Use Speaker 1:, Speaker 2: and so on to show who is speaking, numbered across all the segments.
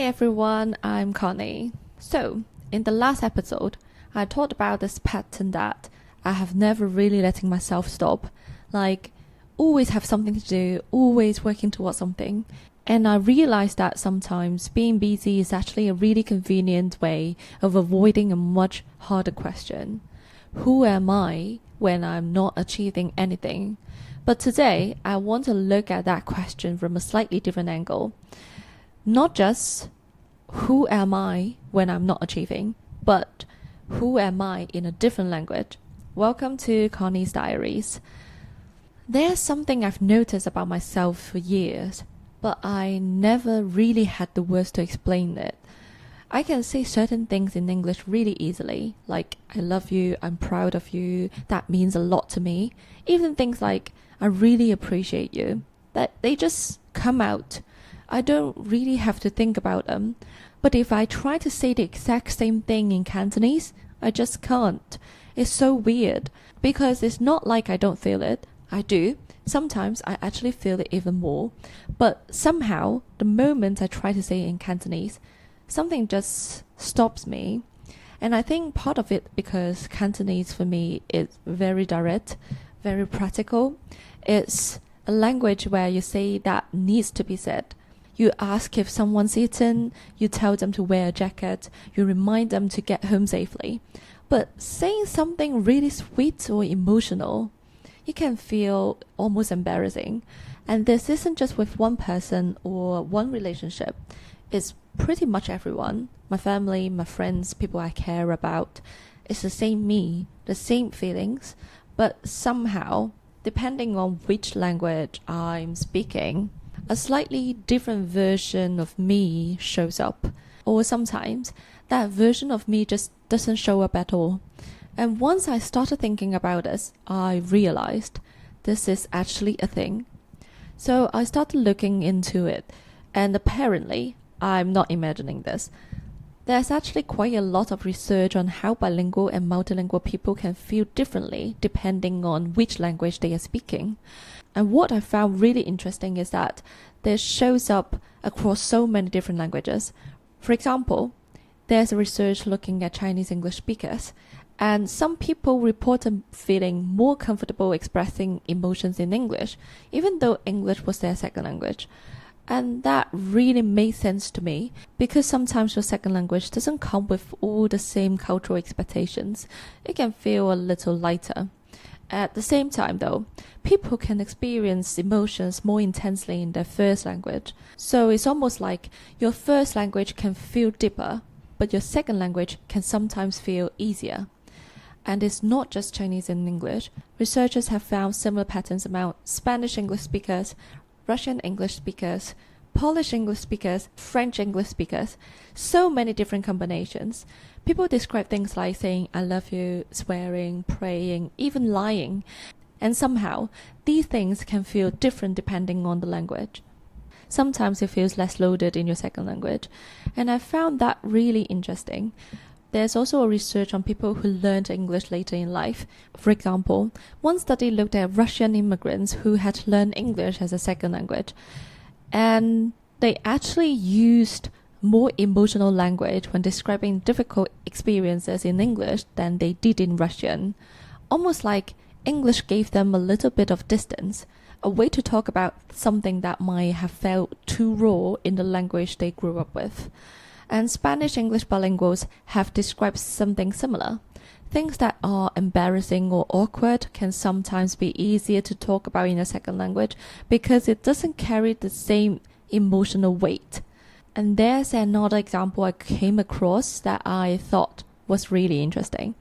Speaker 1: everyone, I'm Connie. So, in the last episode, I talked about this pattern that I have never really letting myself stop. Like, always have something to do, always working towards something. And I realized that sometimes being busy is actually a really convenient way of avoiding a much harder question. Who am I when I'm not achieving anything? But today, I want to look at that question from a slightly different angle. Not just who am I when I'm not achieving, but who am I in a different language? Welcome to Connie's Diaries. There's something I've noticed about myself for years, but I never really had the words to explain it. I can say certain things in English really easily, like I love you, I'm proud of you, that means a lot to me. Even things like I really appreciate you, that they just come out. I don't really have to think about them. But if I try to say the exact same thing in Cantonese, I just can't. It's so weird, because it's not like I don't feel it. I do. Sometimes I actually feel it even more. But somehow, the moment I try to say it in Cantonese, something just stops me. And I think part of it because Cantonese for me is very direct, very practical. It's a language where you say that needs to be said. You ask if someone's eaten, you tell them to wear a jacket, you remind them to get home safely. But saying something really sweet or emotional, it can feel almost embarrassing. And this isn't just with one person or one relationship. It's pretty much everyone. My family, my friends, people I care about. It's the same me, the same feelings. But somehow, depending on which language I'm speaking, a slightly different version of me shows up. Or sometimes, that version of me just doesn't show up at all. And once I started thinking about this, I realized this is actually a thing. So I started looking into it, and apparently, I'm not imagining this. There's actually quite a lot of research on how bilingual and multilingual people can feel differently depending on which language they are speaking. And what I found really interesting is that this shows up across so many different languages. For example, there's a research looking at Chinese English speakers, and some people reported feeling more comfortable expressing emotions in English, even though English was their second language. And that really made sense to me, because sometimes your second language doesn't come with all the same cultural expectations. It can feel a little lighter. At the same time, though, people can experience emotions more intensely in their first language. So it's almost like your first language can feel deeper, but your second language can sometimes feel easier. And it's not just Chinese and English. Researchers have found similar patterns among Spanish English speakers, Russian English speakers, Polish English speakers, French English speakers. So many different combinations. People describe things like saying I love you, swearing, praying, even lying. And somehow, these things can feel different depending on the language. Sometimes it feels less loaded in your second language. And I found that really interesting. There's also a research on people who learned English later in life. For example, one study looked at Russian immigrants who had learned English as a second language. And they actually used more emotional language when describing difficult experiences in English than they did in Russian. Almost like English gave them a little bit of distance, a way to talk about something that might have felt too raw in the language they grew up with. And Spanish-English bilinguals have described something similar. Things that are embarrassing or awkward can sometimes be easier to talk about in a second language because it doesn't carry the same emotional weight. And there's another example I came across that I thought was really interesting.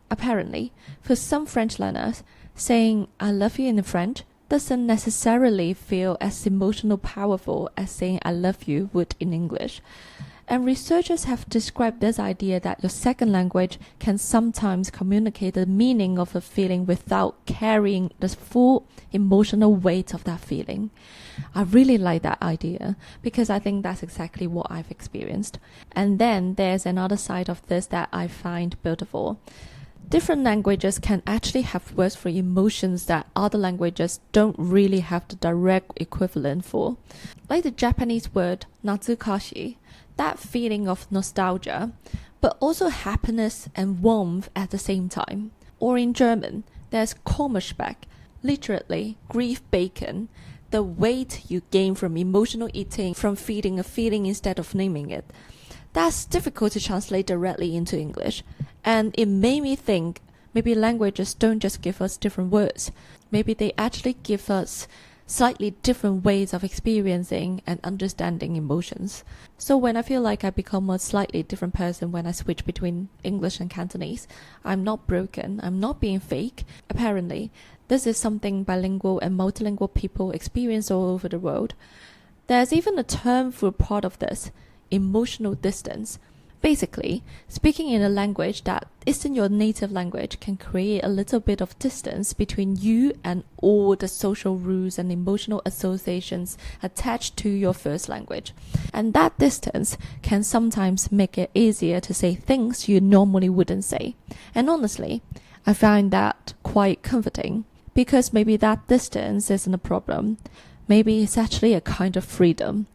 Speaker 1: Apparently, for some French learners, saying I love you in French doesn't necessarily feel as emotional powerful as saying I love you would in English. And researchers have described this idea that your second language can sometimes communicate the meaning of a feeling without carrying the full emotional weight of that feeling. I really like that idea because I think that's exactly what I've experienced. And then there's another side of this that I find beautiful. Different languages can actually have words for emotions that other languages don't really have the direct equivalent for. Like the Japanese word natsukashi, that feeling of nostalgia, but also happiness and warmth at the same time. Or in German, there's Komischbeck, literally grief bacon, the weight you gain from emotional eating, from feeding a feeling instead of naming it. That's difficult to translate directly into English, and it made me think maybe languages don't just give us different words, maybe they actually give us slightly different ways of experiencing and understanding emotions. So when I feel like I become a slightly different person when I switch between English and Cantonese, I'm not broken, I'm not being fake. Apparently, this is something bilingual and multilingual people experience all over the world. There's even a term for part of this, emotional distance. Basically, speaking in a language that isn't your native language can create a little bit of distance between you and all the social rules and emotional associations attached to your first language. And that distance can sometimes make it easier to say things you normally wouldn't say. And honestly, I find that quite comforting, because maybe that distance isn't a problem. Maybe it's actually a kind of freedom.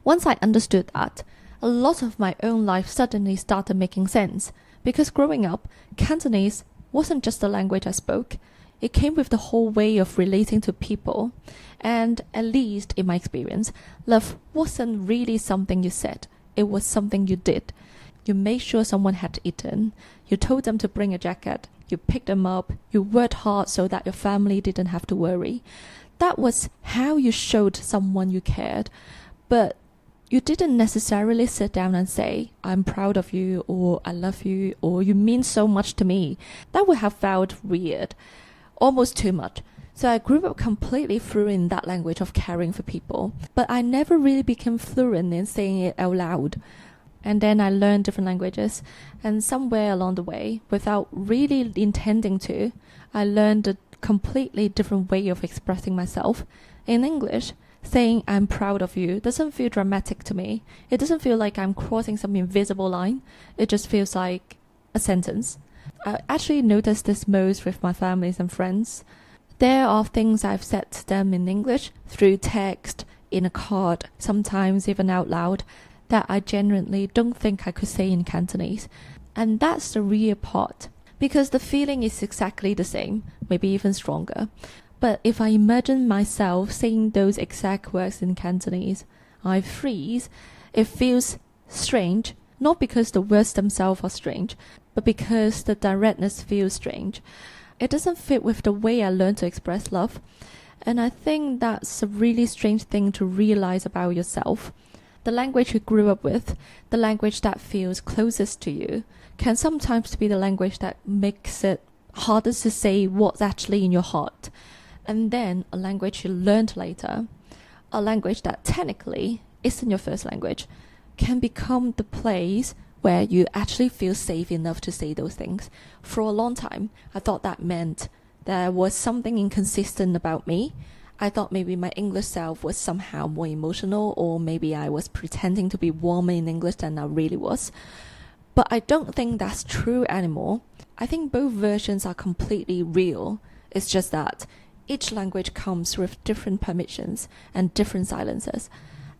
Speaker 1: Once I understood that, a lot of my own life suddenly started making sense, because growing up, Cantonese wasn't just the language I spoke. It came with the whole way of relating to people. And at least in my experience, love wasn't really something you said. It was something you did. You made sure someone had eaten. You told them to bring a jacket. You picked them up. You worked hard so that your family didn't have to worry. That was how you showed someone you cared. But you didn't necessarily sit down and say, I'm proud of you, or I love you, or you mean so much to me. That would have felt weird, almost too much. So I grew up completely fluent in that language of caring for people, but I never really became fluent in saying it out loud. And then I learned different languages, and somewhere along the way, without really intending to, I learned a completely different way of expressing myself. In English, saying I'm proud of you doesn't feel dramatic to me. It doesn't feel like I'm crossing some invisible line. It just feels like a sentence. I actually noticed this most with my families and friends. There are things I've said to them in English, through text, in a card, sometimes even out loud, that I genuinely don't think I could say in Cantonese. And that's the real part, because the feeling is exactly the same, maybe even stronger. But if I imagine myself saying those exact words in Cantonese, I freeze. It feels strange, not because the words themselves are strange, but because the directness feels strange. It doesn't fit with the way I learned to express love. And I think that's a really strange thing to realize about yourself. The language you grew up with, the language that feels closest to you, can sometimes be the language that makes it harder to say what's actually in your heart. And then a language you learned later, a language that technically isn't your first language, can become the place where you actually feel safe enough to say those things. For a long time, I thought that meant there was something inconsistent about me. I thought maybe my English self was somehow more emotional, or maybe I was pretending to be warmer in English than I really was. But I don't think that's true anymore. I think both versions are completely real. It's just that each language comes with different permissions and different silences.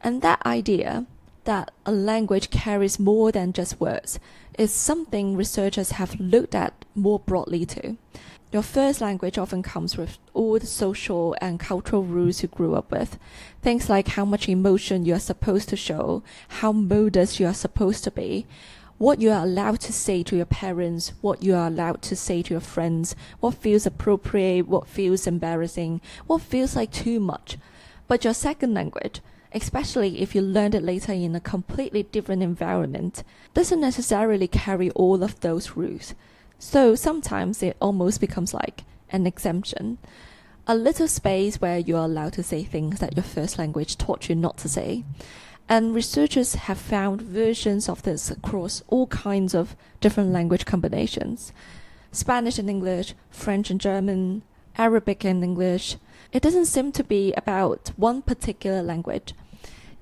Speaker 1: And that idea that a language carries more than just words is something researchers have looked at more broadly too. Your first language often comes with all the social and cultural rules you grew up with. Things like how much emotion you are supposed to show, how modest you are supposed to be, what you are allowed to say to your parents, what you are allowed to say to your friends, what feels appropriate, what feels embarrassing, what feels like too much. But your second language, especially if you learned it later in a completely different environment, doesn't necessarily carry all of those rules. So sometimes it almost becomes like an exemption, a little space where you are allowed to say things that your first language taught you not to say. And researchers have found versions of this across all kinds of different language combinations. Spanish and English, French and German, Arabic and English. It doesn't seem to be about one particular language.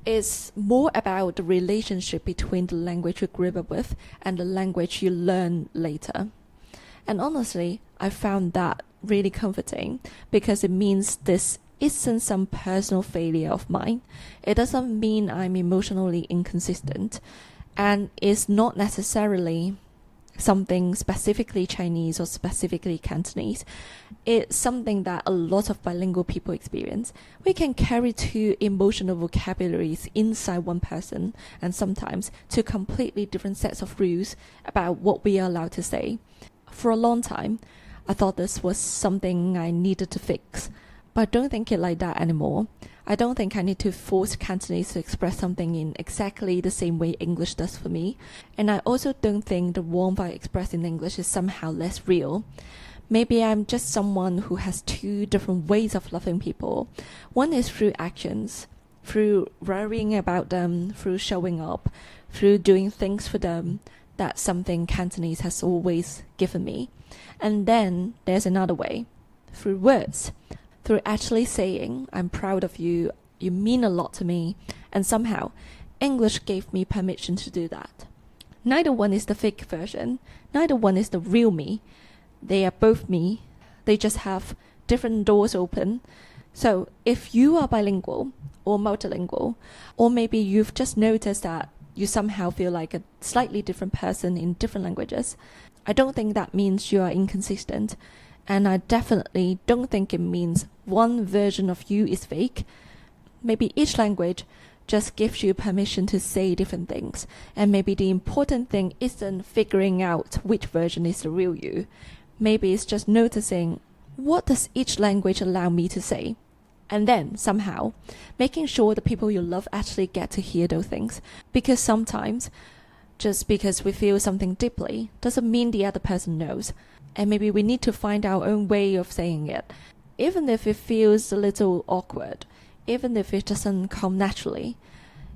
Speaker 1: It's more about the relationship between the language you grew up with and the language you learn later. And honestly, I found that really comforting because it means this isn't some personal failure of mine. It doesn't mean I'm emotionally inconsistent, and it's not necessarily something specifically Chinese or specifically Cantonese. It's something that a lot of bilingual people experience. We can carry two emotional vocabularies inside one person, and sometimes two completely different sets of rules about what we are allowed to say. For a long time, I thought this was something I needed to fix, but I don't think it like that anymore. I don't think I need to force Cantonese to express something in exactly the same way English does for me. And I also don't think the warmth I express in English is somehow less real. Maybe I'm just someone who has two different ways of loving people. One is through actions, through worrying about them, through showing up, through doing things for them. That's something Cantonese has always given me. And then there's another way, through words. Through actually saying, I'm proud of you, you mean a lot to me, and somehow, English gave me permission to do that. Neither one is the fake version, neither one is the real me. They are both me, they just have different doors open. So if you are bilingual or multilingual, or maybe you've just noticed that you somehow feel like a slightly different person in different languages, I don't think that means you are inconsistent. And I definitely don't think it means one version of you is fake. Maybe each language just gives you permission to say different things. And maybe the important thing isn't figuring out which version is the real you. Maybe it's just noticing, what does each language allow me to say? And then, somehow, making sure the people you love actually get to hear those things. Because sometimes, just because we feel something deeply, doesn't mean the other person knows. And maybe we need to find our own way of saying it, even if it feels a little awkward, even if it doesn't come naturally,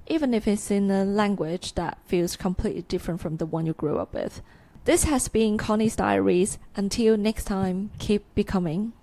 Speaker 1: even if it's in a language that feels completely different from the one you grew up with. This has been Connie's Diaries. Until next time, keep becoming.